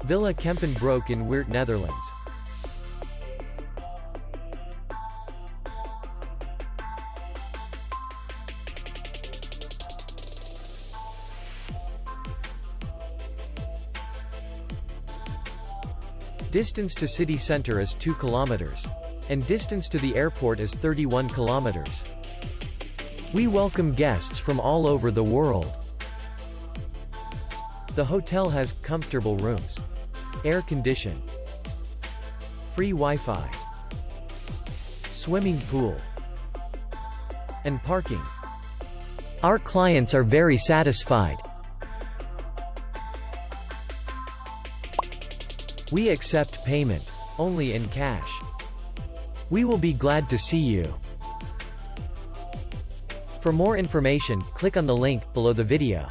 Villa Kempen Broek in Weert, Netherlands. Distance to city center is 2 kilometers. And distance to the airport is 31 kilometers. We welcome guests from all over the world. The hotel has comfortable rooms, air condition, free Wi-Fi, swimming pool, and parking. Our clients are very satisfied. We accept payment only in cash. We will be glad to see you. For more information, click on the link below the video.